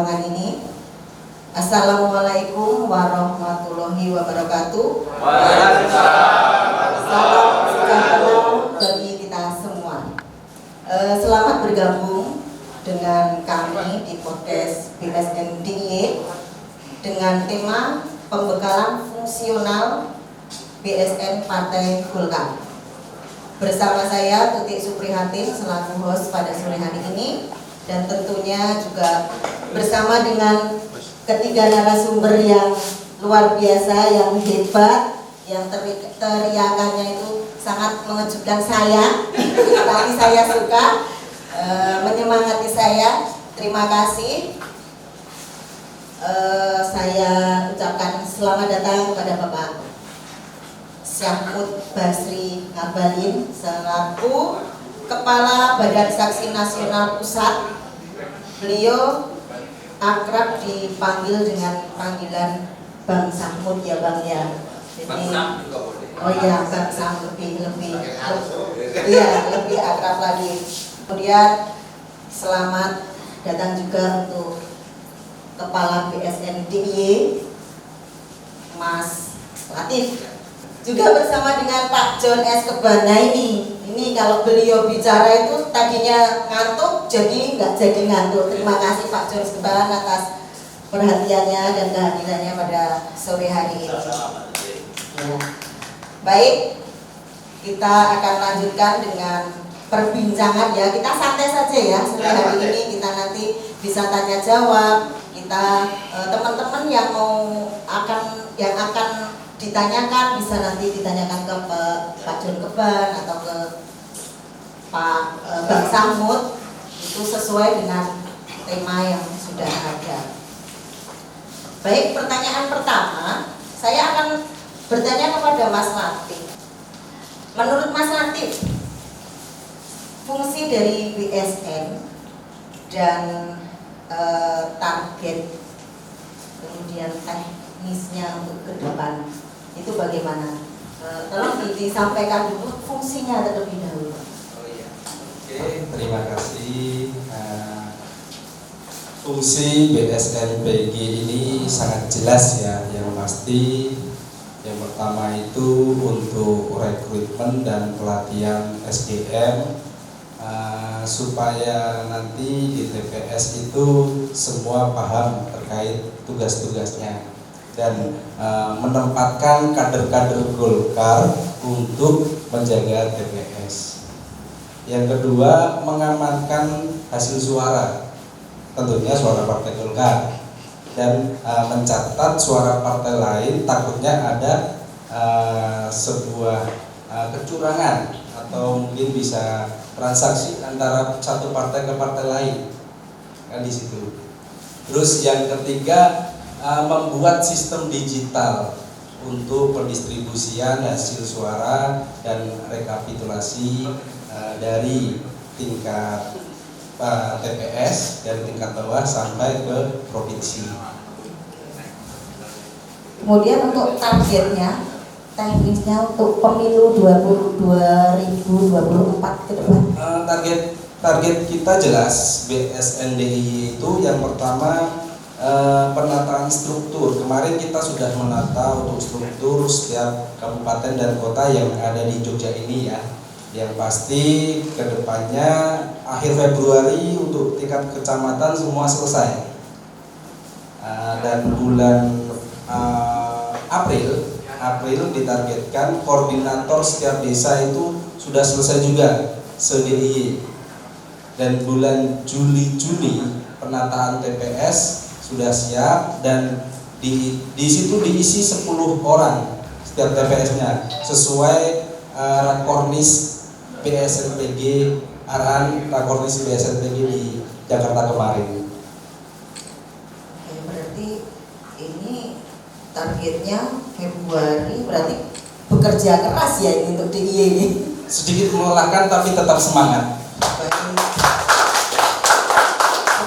ruangan ini. Assalamualaikum warahmatullahi wabarakatuh. Salam sejahtera bagi kita semua. Selamat bergabung dengan kami di podcast BSN DIY dengan tema pembekalan fungsional BSN Partai Golkar. Bersama saya Tutik Suprihatin selaku host pada sore hari ini, dan tentunya juga bersama dengan ketiga narasumber yang luar biasa, yang hebat, yang teriakannya itu sangat mengejutkan saya, tapi saya suka, menyemangati saya. Terima kasih. Saya ucapkan selamat datang kepada Bapak Syahmud Basri Ngabalin selaku Kepala Badan Saksi Nasional Pusat. Beliau akrab dipanggil dengan panggilan Bang Syahmud ya Bang ya. Jadi, oh ya Bang Sam lebih akrab lagi. Kemudian selamat datang juga untuk Kepala BSN DIY Mas Latif. Juga bersama dengan Pak John S. Kebana ini kalau beliau bicara itu tadinya ngantuk, jadi nggak jadi ngantuk. Terima kasih Pak John S. Kebana atas perhatiannya dan kehadirannya pada sore hari ini. Ya. Baik, kita akan lanjutkan dengan perbincangan ya. Kita santai saja ya sore hari ini. Kita nanti bisa tanya jawab. Kita teman-teman yang akan ditanyakan bisa nanti ditanyakan ke Pak John Keban atau ke Pak Bang Syahmud, itu sesuai dengan tema yang sudah ada. Baik, pertanyaan pertama saya akan bertanya kepada Mas Latif. Menurut Mas Latif, fungsi dari BSN dan target kemudian teknisnya untuk ke depan itu bagaimana? Tolong disampaikan dulu fungsinya terlebih dahulu. Oh iya. Oke, terima kasih. Fungsi BSN PG ini sangat jelas ya. Yang pasti yang pertama itu untuk rekrutmen dan pelatihan SDM, supaya nanti di TPS itu semua paham terkait tugas-tugasnya dan menempatkan kader-kader Golkar untuk menjaga TPS. Yang kedua, mengamankan hasil suara, tentunya suara Partai Golkar, dan mencatat suara partai lain takutnya ada sebuah kecurangan atau mungkin bisa transaksi antara satu partai ke partai lain, kan di situ. Terus yang ketiga, membuat sistem digital untuk pendistribusian hasil suara dan rekapitulasi dari tingkat TPS dari tingkat bawah sampai ke provinsi. Kemudian untuk targetnya, teknisnya untuk pemilu 2024 ke depan. Target kita jelas BSNDI itu yang pertama penataan struktur. Kemarin kita sudah menata untuk struktur setiap kabupaten dan kota yang ada di Jogja ini ya. Yang pasti kedepannya akhir Februari untuk tingkat kecamatan semua selesai. Dan bulan April ditargetkan koordinator setiap desa itu sudah selesai juga se-DIY. Dan bulan Juli penataan TPS sudah siap dan di situ diisi 10 orang setiap TPS-nya sesuai rakornis BSNPG, arahan rakornis BSNPG di Jakarta kemarin. Oke, berarti ini targetnya Februari, berarti bekerja keras ya ini untuk DIY ini. Sedikit melelahkan tapi tetap semangat.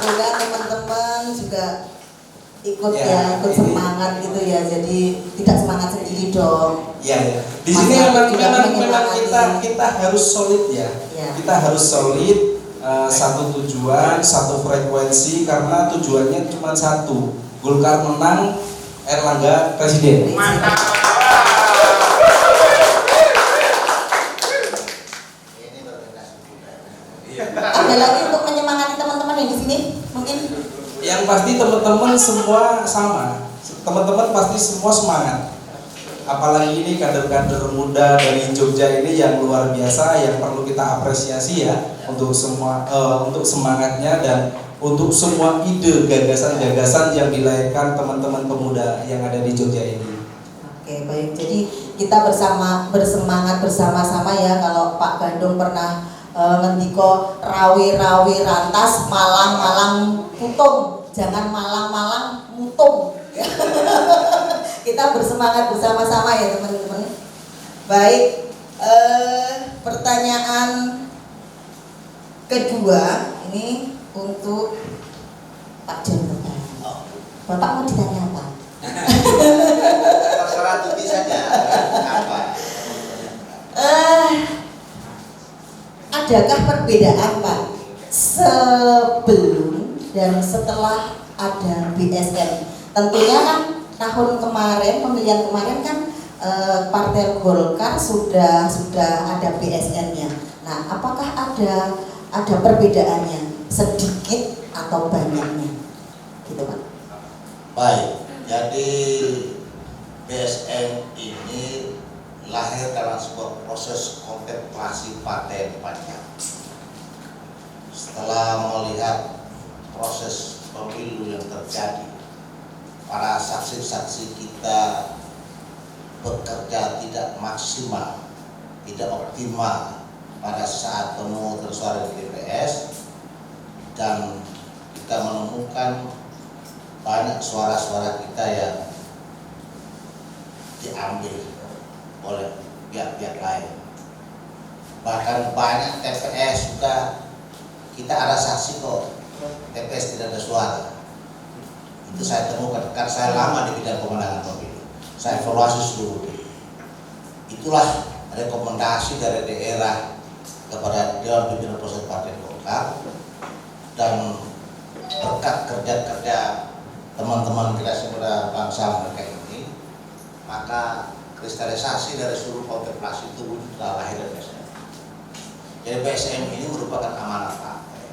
Semoga teman-teman juga ikut ikut semangat gitu ya, jadi tidak semangat sendiri dong. Iya. Di sini memang kita harus solid ya. Kita harus solid satu tujuan, satu frekuensi, karena tujuannya cuma satu, Golkar menang, Erlangga presiden. Ada lagi untuk menyemangati teman-teman yang di sini mungkin? Yang pasti teman-teman semua sama, teman-teman pasti semua semangat. Apalagi ini kader-kader muda dari Jogja ini yang luar biasa, yang perlu kita apresiasi ya untuk semua untuk semangatnya dan untuk semua ide gagasan-gagasan yang dilahirkan teman-teman pemuda yang ada di Jogja ini. Oke, baik. Jadi kita bersemangat bersama-sama ya. Kalau Pak Gandung pernah ngendiko rawi-rawi rantas, malang-malang putung, jangan malang-malang mutung. Kita bersemangat bersama-sama ya teman-teman. Baik, pertanyaan kedua ini untuk Pak Jendral. Bapak mau ditanya apa? Terserah Tuti saja. Apa? Adakah perbedaan Pak sebelum dan setelah ada BSN? Tentunya kan tahun kemarin, pemilihan kemarin kan Partai Golkar sudah ada BSN-nya. Nah, apakah ada perbedaannya sedikit atau banyaknya? Gitu Pak. Baik, jadi BSN ini lahir dalam sebuah proses kontemplasi partai yang panjang. Setelah melihat proses pemilu yang terjadi, para saksi-saksi kita bekerja tidak maksimal, tidak optimal pada saat pemungutan suara di TPS, dan kita menemukan banyak suara-suara kita yang diambil oleh pihak-pihak lain. Bahkan banyak TPS juga kita ada saksi kok TPS tidak ada suara. Itu saya temukan karena saya lama di bidang pemenangan pemilu. Saya evaluasi seluruhnya. Itulah rekomendasi dari daerah kepada Dewan Pimpinan Pusat Partai Golkar, dan berkat kerja-kerja teman-teman kita semuda bangsa mereka ini, maka kristalisasi dari seluruh kontemplasi itu telah lahir dari BSN. Jadi BSN ini merupakan amanah partai.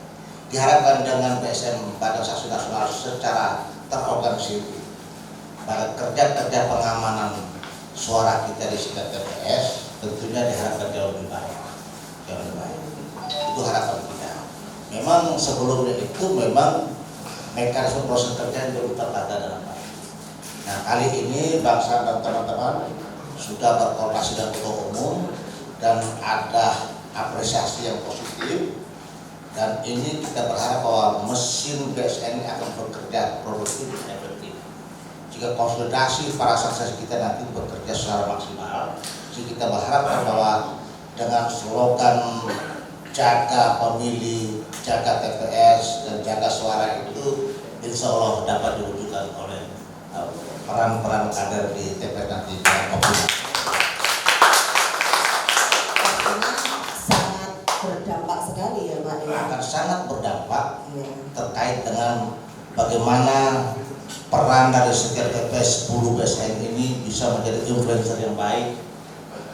Diharapkan dengan BSN Badan Saksi Nasional secara terorganisir, maka kerja-kerja pengamanan suara kita di sekitar TPS tentunya diharapkan jauh lebih baik. Itu harapan kita. Memang sebelumnya itu memang mekanisme proses kerja belum tertata dengan baik. Nah, kali ini bangsa dan teman-teman sudah berkoordinasi dengan ketua umum dan ada apresiasi yang positif, dan ini kita berharap bahwa mesin BSN ini akan bekerja produktif dan efektif. Jika konsolidasi para saksi kita nanti bekerja secara maksimal, jadi kita berharap bahwa dengan slogan jaga pemilih, jaga TPS, dan jaga suara itu insya Allah dapat diwujudkan oleh peran-peran kader di TPS nanti. Sangat berdampak sekali ya Pak. Akan sangat berdampak terkait dengan bagaimana peran dari setiap TPS 10 BSN ini bisa menjadi influencer yang baik,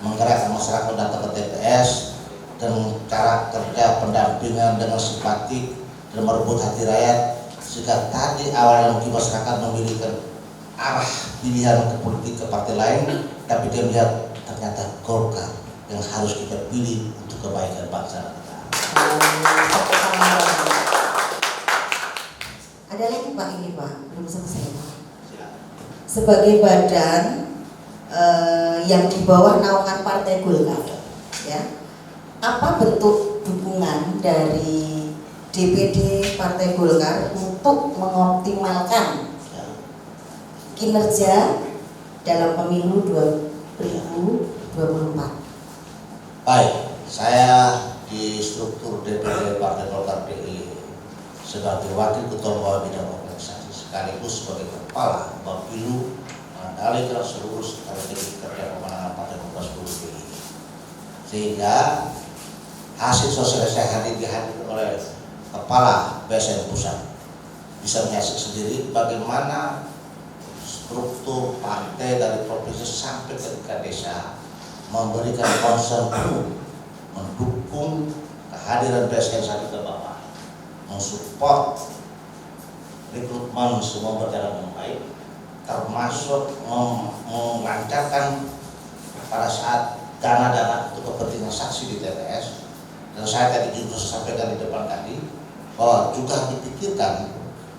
menggerakkan masyarakat datang ke TPS, dan cara kerja pendampingan dengan simpatik dan merebut hati rakyat, sehingga tadi awalnya mungkin masyarakat memilihkan arah pilihan ke politik ke partai lain, tapi dia melihat ternyata Golkar yang harus kita pilih untuk kebaikan bangsa dan negara. Ada lagi Pak ini Pak, belum selesai Pak. Sebagai badan yang di bawah naungan Partai Golkar, ya, apa bentuk dukungan dari DPD Partai Golkar untuk mengoptimalkan kinerja dalam pemilu 2024? Baik, saya di struktur DPD Partai Golkar DIY sebagai wakil ketua bawah bidang organisasi sekaligus sebagai kepala Bapilu mengendalikan seluruh strategi kerja pemenangan Partai Golkar seluruh DIY. Sehingga hasil sosialisasi dihadirkan oleh Kepala BSN Pusat bisa menyaksikan sendiri bagaimana struktur partai dari provinsi sampai ke tingkat desa memberikan concern mendukung kehadiran BSN satu ke bawah, mensupport rekrutmen semua berjalan dengan baik, termasuk melancarkan pada saat dana-dana untuk kepentingan saksi di TPS. Dan saya tadi juga sampaikan di depan tadi bahwa juga dipikirkan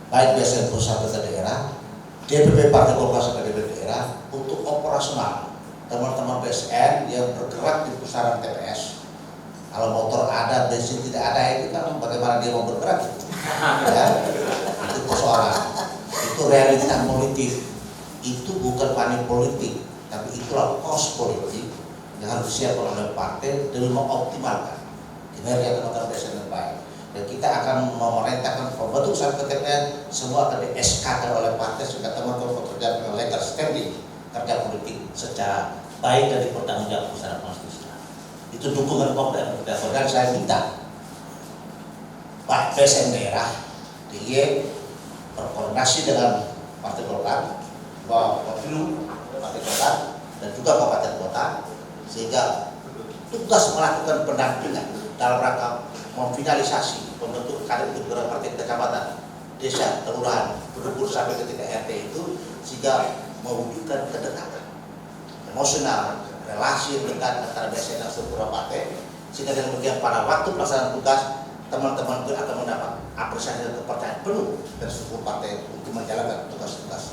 baik BSN pusat ke daerah, DPP Partai Golkar sampai DPP daerah untuk operasional teman-teman BSN yang bergerak di pusaran TPS. Kalau motor ada, bensin tidak ada, itu kan bagaimana dia mau bergerak? Ya, itu persoalan. Itu realitas politik. Itu bukan money politik, tapi itulah kos politik yang harus disiapkan oleh partai demi mengoptimalkan kinerja teman-teman BSN yang baik. Dan kita akan memerintahkan pembentuk satu TPS semua akan di-SK oleh partai sehingga teman-teman bekerja dengan legal standing kerja politik secara baik dan dipertanggungjawabkan secara konstitusional. Itu dukungan komplek dan saya minta Pak BSN daerah DIY berkoordinasi dengan Partai Golkar, bahwa Provinsi Partai Golkar dan juga Kabupaten Kota sehingga tugas melakukan pendampingan dalam rangka memfinalisasi pembentuk kader beberapa partai kecamatan, desa, kelurahan, berhubung sampai ke tingkat RT itu sehingga mewujudkan kedekatan emosional, relasi yang dekat antara BSN dan struktur partai sehingga kemudian pada waktu pelaksanaan tugas teman-teman itu akan mendapat apresiasi dan kepercayaan penuh dari struktur partai untuk menjalankan tugas-tugas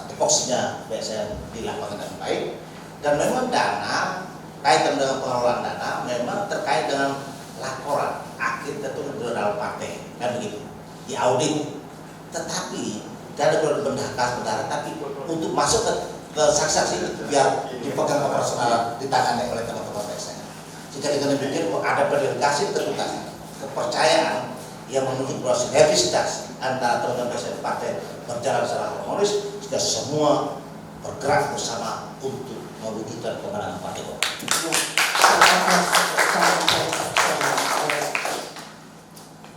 epoksinya BSN dilakukan dengan baik. Dan memang dana kaitan dengan pengelolaan dana memang terkait dengan laporan akhir tentu dalam partai kan begitu diaudit, tetapi tidak ada bendahara tapi untuk masuk ke saksi-saksi biar dipegang operasional ditangani oleh teman-teman BSN. Jika dengan demikian ada delegasi terbuka kepercayaan yang menunjuk bahwa sinergisitas antara teman-teman BSN partai berjalan secara harmonis jika semua bergerak bersama untuk mewujudkan kemenangan partai.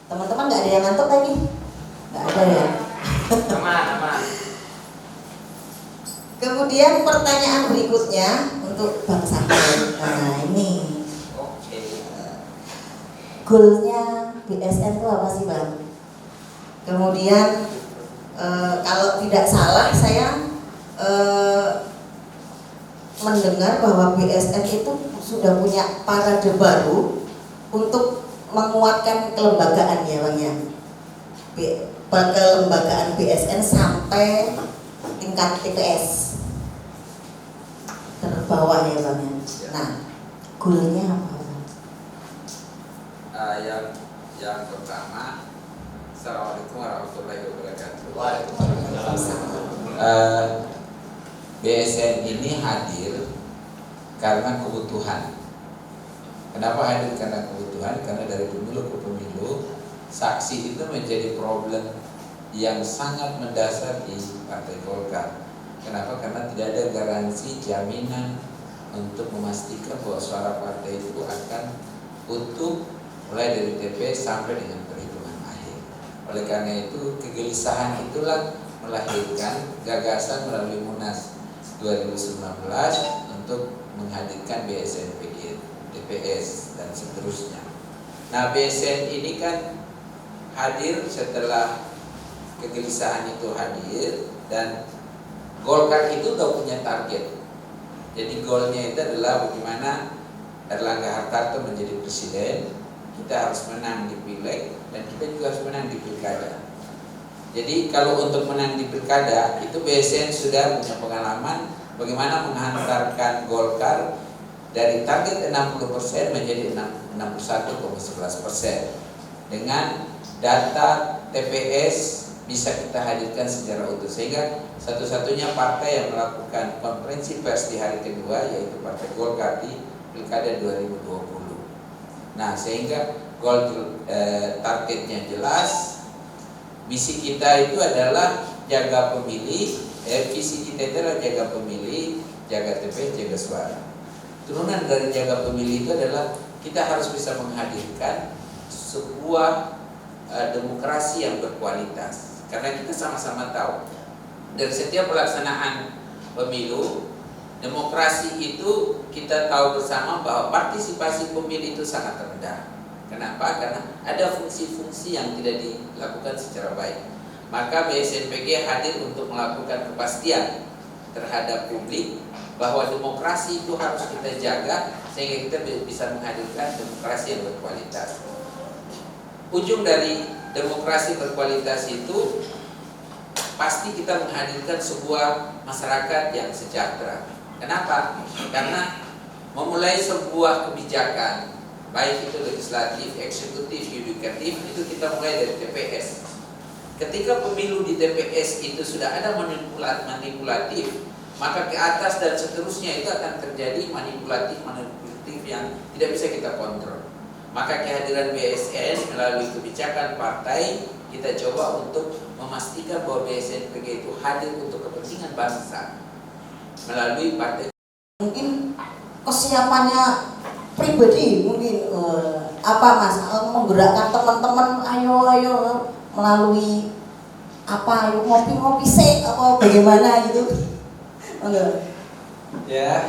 Teman-teman nggak ada yang ngantuk lagi? Nggak ada ya? Aman. Kemudian pertanyaan berikutnya untuk Bang Sahrul. Nah ini Oke. goalnya BSN itu apa sih Bang? Kemudian kalau tidak salah saya mendengar bahwa BSN itu sudah punya parade baru untuk menguatkan kelembagaan ya Bang ya. Kelembagaan BSN sampai tingkat TPS terbawah ya Bang ya. Nah, goalnya apa Bang? Yang pertama, Assalamualaikum warahmatullahi wabarakatuh. BSN ini hadir karena kebutuhan. Kenapa hadir karena kebutuhan? Karena dari pemilu ke pemilu, saksi itu menjadi problem yang sangat mendasar di Partai Golkar. Kenapa? Karena tidak ada garansi jaminan untuk memastikan bahwa suara partai itu akan utuh mulai dari TPS sampai dengan perhitungan akhir. Oleh karena itu, kegelisahan itulah melahirkan gagasan melalui Munas 2019 untuk menghadirkan BSN DPS dan seterusnya. Nah, BSN ini kan hadir setelah kegelisahan itu hadir dan Golkar itu udah punya target. Jadi goalnya itu adalah bagaimana Erlangga Hartarto menjadi presiden, kita harus menang di pileg dan kita juga harus menang di pilkada. Jadi kalau untuk menang di pilkada itu BSN sudah punya pengalaman bagaimana menghantarkan Golkar dari target 60% menjadi 61,11%. Dengan data TPS bisa kita hadirkan secara utuh sehingga satu-satunya partai yang melakukan konferensi pers di hari kedua yaitu Partai Golkar di pilkada 2020. Nah, sehingga targetnya jelas. Misi kita itu adalah jaga pemilih, visi kita itu adalah jaga pemilih, jaga TPS, jaga suara. Turunan dari jaga pemilih itu adalah kita harus bisa menghadirkan sebuah demokrasi yang berkualitas. Karena kita sama-sama tahu dari setiap pelaksanaan pemilu, demokrasi itu kita tahu bersama bahwa partisipasi pemilih itu sangat rendah. Kenapa? Karena ada fungsi-fungsi yang tidak dilakukan secara baik. Maka BSNPG hadir untuk melakukan kepastian terhadap publik bahwa demokrasi itu harus kita jaga sehingga kita bisa menghadirkan demokrasi yang berkualitas. Ujung dari demokrasi berkualitas itu pasti kita menghadirkan sebuah masyarakat yang sejahtera. Kenapa? Karena memulai sebuah kebijakan, baik itu legislatif, eksekutif, yudikatif, itu kita mulai dari TPS. Ketika pemilu di TPS itu sudah ada manipulatif, maka ke atas dan seterusnya itu akan terjadi manipulatif yang tidak bisa kita kontrol. Maka kehadiran BSN melalui kebijakan partai, kita coba untuk memastikan bahwa BSNPG itu hadir untuk kepentingan bangsa melalui partai. Mungkin kesiapannya pribadi, mungkin apa Mas, menggerakkan teman-teman, ayo melalui apa, ayo ngopi-ngopi sih, apa bagaimana gitu. Enggak. Ya,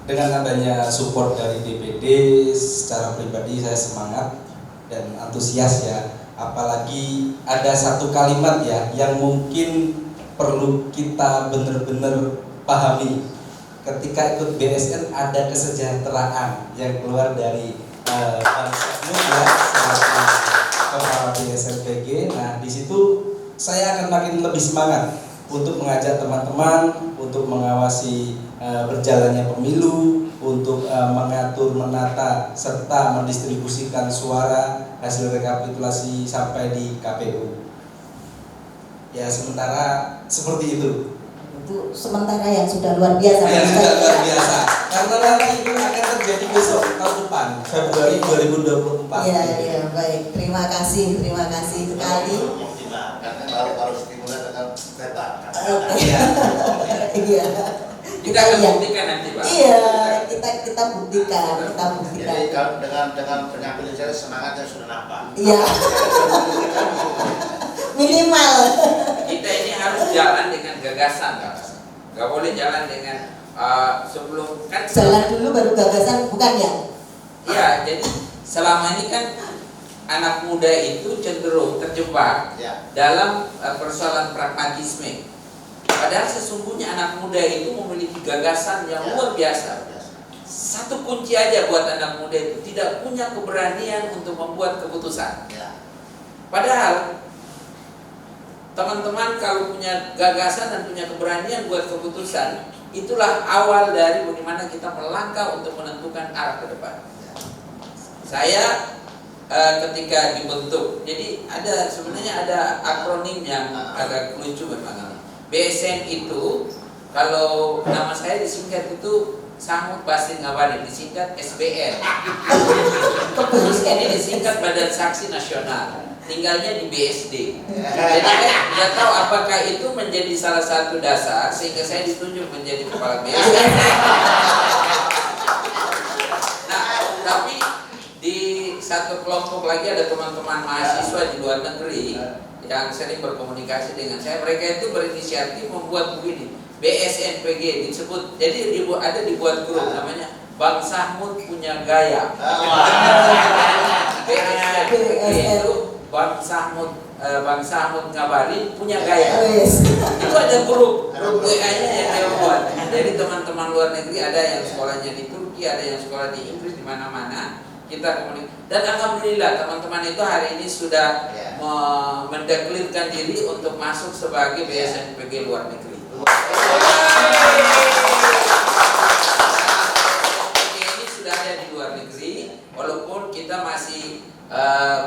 dengan adanya support dari DPD, secara pribadi saya semangat dan antusias ya. Apalagi ada satu kalimat ya yang mungkin perlu kita benar-benar pahami. Ketika ikut BSN ada kesejahteraan yang keluar dari Bang Saknur ya, selaku kepala BSNPG. Nah, di situ saya akan makin lebih semangat untuk mengajak teman-teman untuk mengawasi berjalannya pemilu, untuk mengatur, menata serta mendistribusikan suara hasil rekapitulasi sampai di KPU. Ya, sementara seperti itu. Itu sementara yang sudah luar biasa. Yang sudah luar biasa. Karena nanti itu akan terjadi besok tahun depan, Februari 2024. Iya, baik. Terima kasih sekali. Karena harus dimulai dengan peta. Iya. Kita akan buktikan nanti, Pak. Iya, kita buktikan. Jadi kalau dengan penyampaian saya semangatnya sudah nampak. Iya. Minimal. Kita ini harus jalan dengan gagasan, Pak. Gak boleh jalan dengan sebelum kan Jalan dulu baru gagasan, bukan ya? Iya, jadi selama ini kan anak muda itu cenderung terjebak dalam persoalan pragmatisme. Padahal sesungguhnya anak muda itu memiliki gagasan yang luar biasa. Satu kunci aja buat anak muda itu, tidak punya keberanian untuk membuat keputusan. Padahal teman-teman kalau punya gagasan dan punya keberanian buat keputusan, itulah awal dari bagaimana kita melangkah untuk menentukan arah ke depan. Saya ketika dibentuk, jadi sebenarnya ada akronim yang agak lucu memang. BSN itu kalau nama saya disingkat itu Samut Basin Ngabalin, disingkat SBN. Terus ini disingkat Badan Saksi Nasional. Tinggalnya di BSD. Jadi saya tidak tahu apakah itu menjadi salah satu dasar sehingga saya ditunjuk menjadi kepala BSN. Nah, tapi di satu kelompok lagi ada teman-teman mahasiswa di luar negeri yang sering berkomunikasi dengan saya. Mereka itu berinisiatif membuat begini, BSNPG disebut. Jadi dibuat grup namanya Bang Sahmud Punya Gaya. BSNPG itu Bang Sahmud Ngabalin Punya Gaya. Itu ada grup WA-nya yang dia buat. Jadi teman-teman luar negeri ada yang sekolahnya di Turki, ada yang sekolah di Inggris, di mana-mana kita komunikasi. Dan alhamdulillah teman-teman itu hari ini sudah mendeklirkan diri untuk masuk sebagai BSNPG luar negeri. Ini sudah ada di luar negeri, walaupun kita masih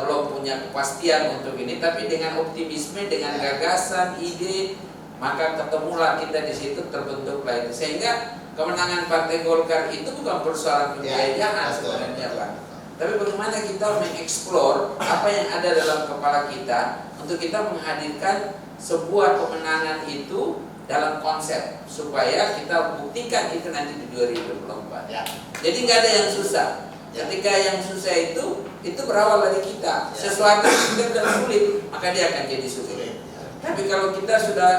belum punya kepastian untuk ini, tapi dengan optimisme, dengan gagasan, ide, maka ketemulah kita di situ, terbentuklah itu. Sehingga kemenangan Partai Golkar itu bukan persoalan pembiayaan sebenarnya, Pak. Tapi bagaimana kita mengeksplor apa yang ada dalam kepala kita untuk kita menghadirkan sebuah kemenangan itu dalam konsep supaya kita buktikan itu nanti di 2024. Ya. Jadi nggak ada yang susah. Ketika yang susah itu berawal dari kita. Sesuatu yang kita sudah sulit, maka dia akan jadi sulit. Tapi kalau kita sudah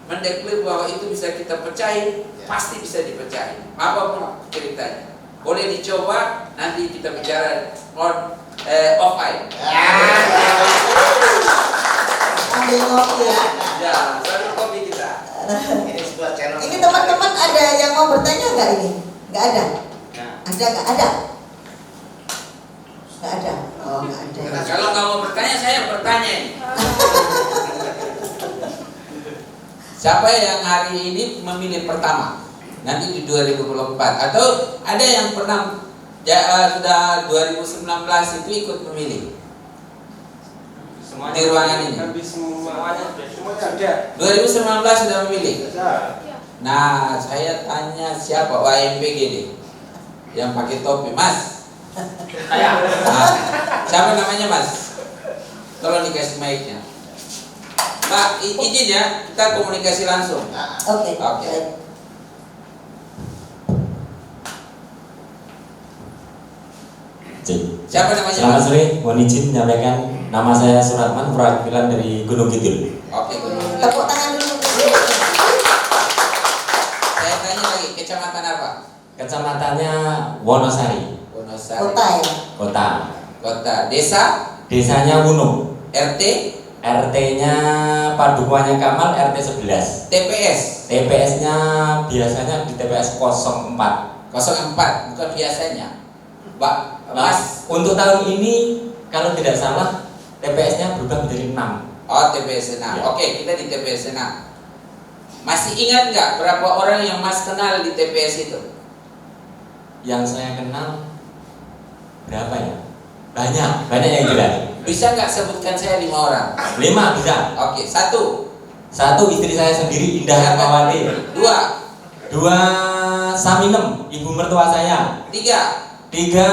mendeklar bahwa itu bisa kita pecahin, pasti bisa dipecahin. Apapun ceritanya. Boleh dicoba, nanti kita bicara on offline. Ambil ngopi ya. Ya, sambil kopi kita. Ini sebuah channel. Ini teman-teman ada yang mau bertanya nggak ini? Nggak ada? Ada nggak ada? Nggak ada. Oh nggak ada. Nah, kalau nggak mau bertanya, saya bertanya ini. Siapa yang hari ini memilih pertama? Nanti di 2024 atau ada yang pernah sudah 2019 itu ikut memilih? Semuanya Di ruangan ini. Semuanya ada. 2019 sudah memilih. Ya. Nah, saya tanya siapa YMPGD yang pakai topi, Mas? Saya. Nah, siapa namanya, Mas? Tolong dikasih mic-nya. Pak, izin ya, kita komunikasi langsung. Oke. Oke. Baik. Siapa namanya, Selamat Mas? sore, mohon izin menyampaikan nama saya Suratman, perwakilan dari Gunung Kidul. Oke, Tepuk tangan dulu. saya tanya lagi, kecamatan apa? Kecamatannya Wonosari, Wonosari. Kota ya. kota. Kota. Desa? Desanya Wunung, RT? RT-nya Padukuannya Kamal, RT 11. TPS? TPS-nya biasanya di TPS 04. 04, bukan biasanya. Pak, Mas. Untuk tahun ini kalau tidak salah TPS-nya berubah menjadi 6. Oh, TPS 6. Ya. Oke, kita di TPS 6. Masih ingat nggak berapa orang yang Mas kenal di TPS itu? Yang saya kenal berapa ya? Banyak yang jelas. Bisa nggak sebutkan saya 5 orang? 5 bisa. Oke, 1. 1 istri saya sendiri, Indah Hermawati. 2. 2 Saminem, ibu mertua saya. 3. 3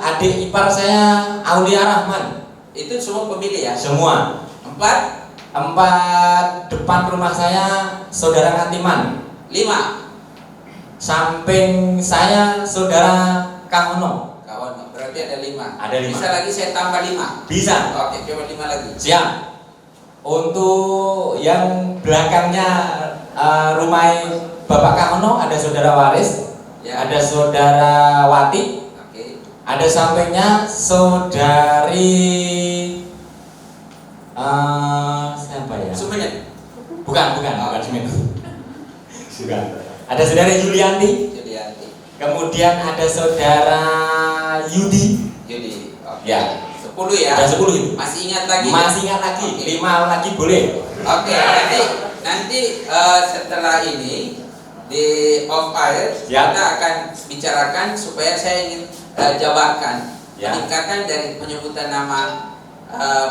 adik ipar saya, Aulia Rahman. Itu semua pemilih ya? Semua. 4. Depan rumah saya, saudara Katiman. 5. Samping saya, saudara Kahono. Kawan, berarti ada 5. Ada 5. Bisa lagi saya tambah 5. Bisa. Oke, coba 5 lagi. Siap. Untuk yang belakangnya rumah Bapak Kahono ada saudara Waris, Ya. ada saudara Wati, Oke. ada sampingnya saudari siapa ya? Sumenet. Bukan Sumin. Bukan. Ada saudara Yulianti, Jadi anti. kemudian ada saudara Yudi. Jadi oke. Ya. 10 ya. Ada 10 itu. Masih ingat lagi? Masih ingat lagi, Oke. 5 lagi boleh. Oke, nanti setelah ini di off air Ya. kita akan bicarakan supaya saya ingin jabarkan Ya. peningkatan dari penyebutan nama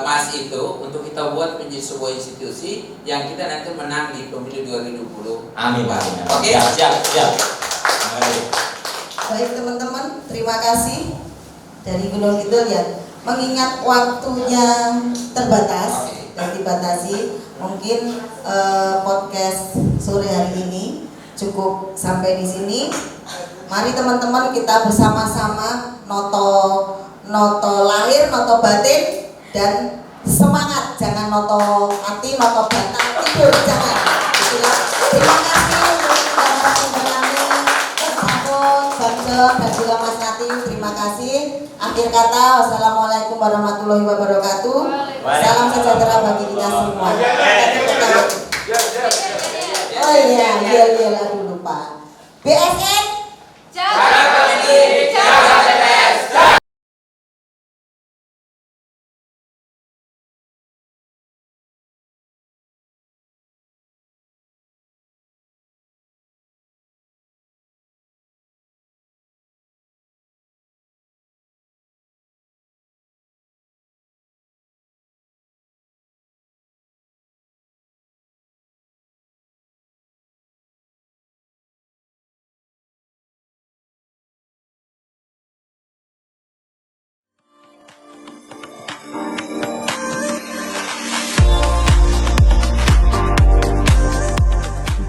Mas itu untuk kita buat menjadi sebuah institusi yang kita nanti menang di pemilu 2020. Amin. Oke. Siap. Baik. Baik teman-teman, terima kasih dari Gunung Kidul ya. Mengingat waktunya terbatas dan dibatasi, mungkin podcast sore hari ini cukup sampai di sini. Mari teman-teman kita bersama-sama noto lahir, noto batin, dan semangat. Jangan noto hati, noto batin, tidur jangan. Terima kasih untuk narasumber kami, Bang John dan juga Mas Nati. Terima kasih. Akhir kata, wassalamualaikum warahmatullahi wabarakatuh. Salam sejahtera bagi kita semua. Oh iya, aduh lupa. BSN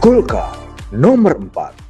Golkar nomor 4.